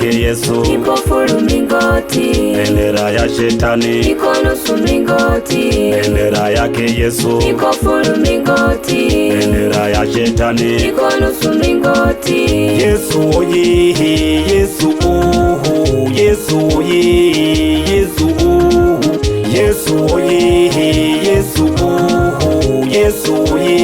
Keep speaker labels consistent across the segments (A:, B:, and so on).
A: yake Yesu
B: iko full mlingoti,
A: bendera ya shetani
B: iko nusu mlingoti,
A: bendera yake Yesu
B: iko full mlingoti,
A: bendera ya shetani
B: iko nusu mlingoti.
A: Yesu oye, Yesu uhu, Yesu oye, Yesu uhu, Yesu oye, Yesu uhu, Yesu oye,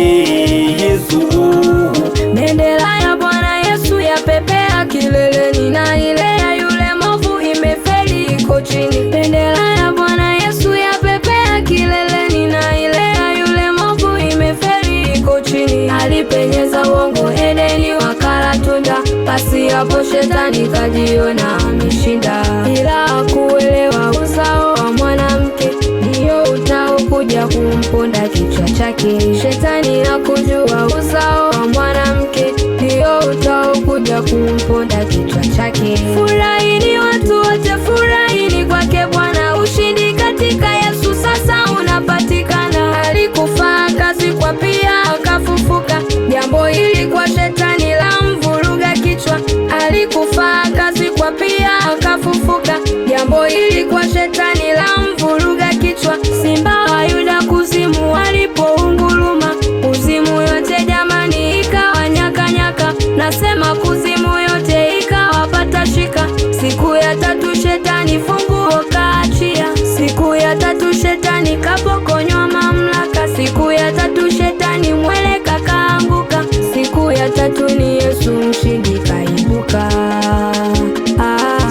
A: Yesu uhu.
B: Bendera ya Bwana Yesu yapepea kileleni, na ile ya yule mwovu imefeli iko chini. Bendera ya Bwana Yesu yapepea kileleni, na ile ya yule mwovu imefeli iko chini. Alipenyeza uongo Edeni wakala tunda, basi hapo shetani kajiona ameshinda. Ila hakuelewa uzao wa mwanamke ndio utaokuja kumponda kichwa chake. Shetani hakujua uzao wa mwanamke ndio utaokuja kumponda kichwa chake. Furahini watu wote, furahini kwake Bwana, ushindi katika Yesu sasa unapatikana. Alikufa akazikwa pia akafufuka, jambo hili kwa shetani la mvuruga kichwa. Alikufa akazikwa pia akafufuka, jambo hili kwa shetani la mvuruga kichwa. Simba wa Yuda kuzimu alipounguruma, kuzimu yote jamani ikawa nyakanyaka. Nasema kuzimu yote ikawapata shika. Siku ya tatu shetani funguo kaachia, siku ya tatu shetani kapokonywa mamlaka, siku ya tatu shetani mweleka kaanguka, siku ya tatu ni Yesu mshindi kaibuka.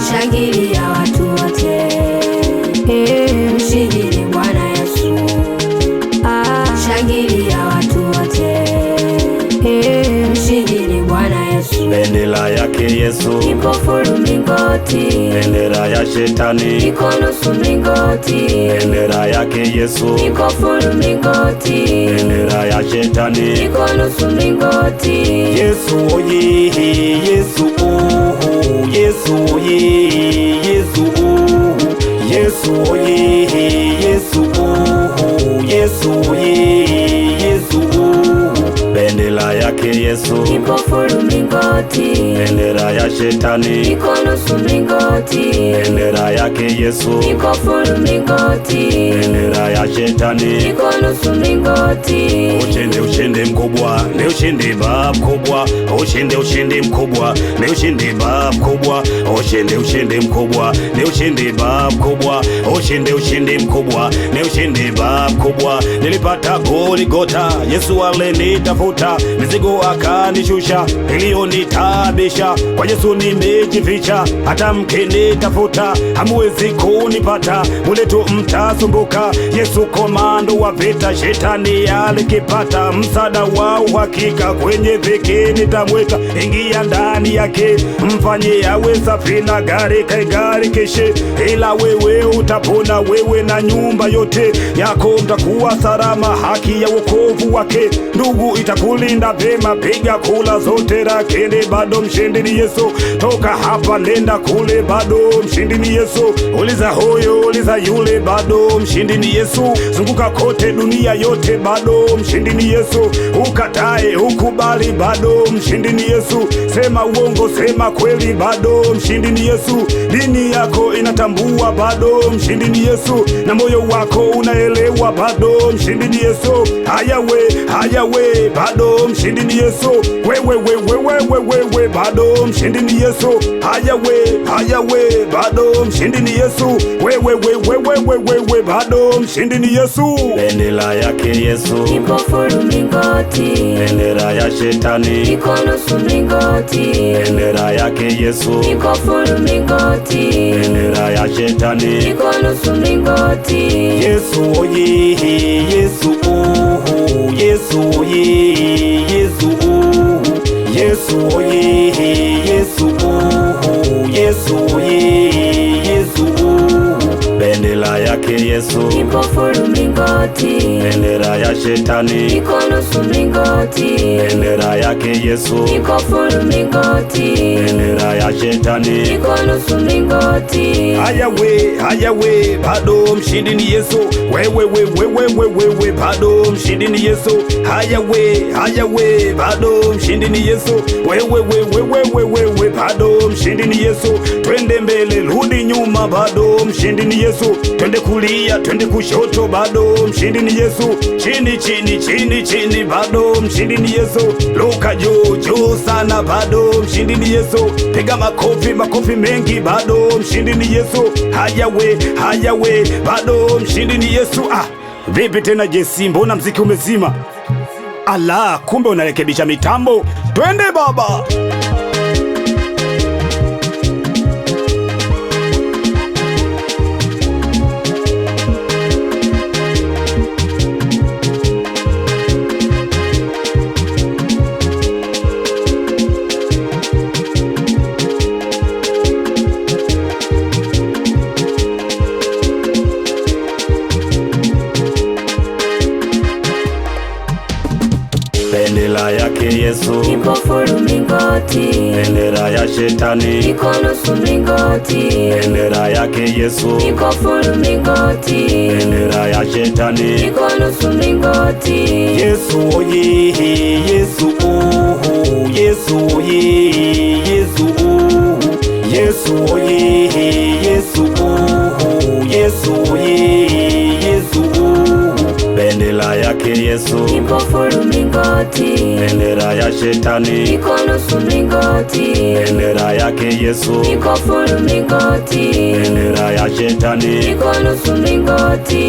B: Shangilia watu wote, mshindi ni Bwana Yesu. Shangilia watu wote, mshindi ni Bwana Yesu.
A: Bendera yake Yesu
B: iko full mlingoti,
A: bendera ya shetani
B: iko nusu mlingoti,
A: bendera yake Yesu
B: iko full mlingoti,
A: bendera ya shetani
B: iko nusu mlingoti.
A: Yesu oye, Yesu uhu, Yesu oye, Yesu uhu, Yesu oye, Yesu uhu, Yesu oye, Yesu uhu. Bendera yake Yesu
B: iko full mlingoti,
A: bendera ya shetani
B: iko nusu mlingoti,
A: bendera yake Yesu
B: iko full mlingoti,
A: bendera ya shetani
B: iko nusu mlingoti.
A: Ushindi, ushindi mkubwa, ni ushindi bab kubwa. Ushindi, ushindi mkubwa, ni ushindi bab kubwa. Ushindi, ushindi mkubwa, ni ushindi bab kubwa. Ushindi, ushindi mkubwa, ni ushindi bab kubwa. Nilipata Golgotha, Yesu alinitafuta, mizigo akanishusha, iliyonitabisha. Kwa Yesu nimejificha, hata mkinitafuta hamwezi kunipata. Muletu mtasumbuka, Yesu komando wa vita, shetani alikipata. Msaada wa uhakika, kwenye dhiki nitamweka. Ingia ndani yake, mfanye awe safi na gari kaigarikishe. Ila wewe utapona, wewe na nyumba yote yako mtakuwa salama. Haki ya wokovu wake ndugu itakulinda vema. Piga kula zote, lakini bado mshindi ni Yesu. Toka hapa nenda kule, bado mshindi ni Yesu. Uliza huyo, uliza yule, bado mshindi ni Yesu. Zunguka kote dunia yote, bado mshindi ni Yesu. Ukatae ukubali, bado mshindi ni Yesu. Sema uongo, sema kweli, bado mshindi ni Yesu. Dini yako inatambua, bado mshindi ni Yesu. Na moyo wako unaelewa, bado mshindi ni Yesu. Haya we, bado mshindi ni Yesu. Wewe, bado mshindi ni Yesu. Haya we, bado mshindi ni Yesu. Wewe, bado mshindi ni Yesu. Bendera yake Yesu
B: iko full mlingoti,
A: bendera ya shetani
B: iko nusu mlingoti,
A: bendera yake Yesu
B: iko full mlingoti,
A: bendera ya shetani
B: iko nusu mlingoti.
A: Yesu oye, Yesu uhu, Yesu oye, Yesu uhu, Yesu oye, Yesu uhu, Yesu oye, Yesu uhu. Bendera yake Yesu
B: iko full mlingoti,
A: bendera ya shetani
B: iko nusu mlingoti,
A: bendera yake Yesu
B: iko full mlingoti,
A: bendera ya shetani
B: iko nusu mlingoti.
A: Haya we, bado mshindi ni Yesu. Wewe, bado mshindi ni Yesu. Haya we, bado mshindi ni Yesu. Wewe, we, bado mshindi ni Yesu. Twende mbele, rudi nyuma, bado mshindi ni Yesu. Twende kulia, twende kushoto, bado mshindi ni Yesu. Chini chini chini chini, bado mshindi ni Yesu. Luka juu juu sana, bado mshindi ni Yesu. Piga makofi makofi mengi, bado mshindi ni Yesu. Haya we, bado mshindi ni Yesu. Vipi tena Jesse, mbona mziki umezima? Ala, kumbe unarekebisha mitambo. Twende baba. Bendera yake Yesu
B: iko full mlingoti,
A: bendera ya shetani
B: iko nusu mlingoti.
A: Bendera yake Yesu
B: iko full mlingoti,
A: bendera ya shetani
B: iko nusu mlingoti.
A: Yesu oye, Yesu oho, Yesu oye, Yesu oho, Yesu oye, Yesu oho, Yesu oye, Yesu oho. Bendera yake Yesu
B: iko full mlingoti,
A: bendera ya shetani
B: iko nusu mlingoti.
A: Bendera yake Yesu
B: iko full mlingoti,
A: bendera ya shetani
B: iko nusu mlingoti.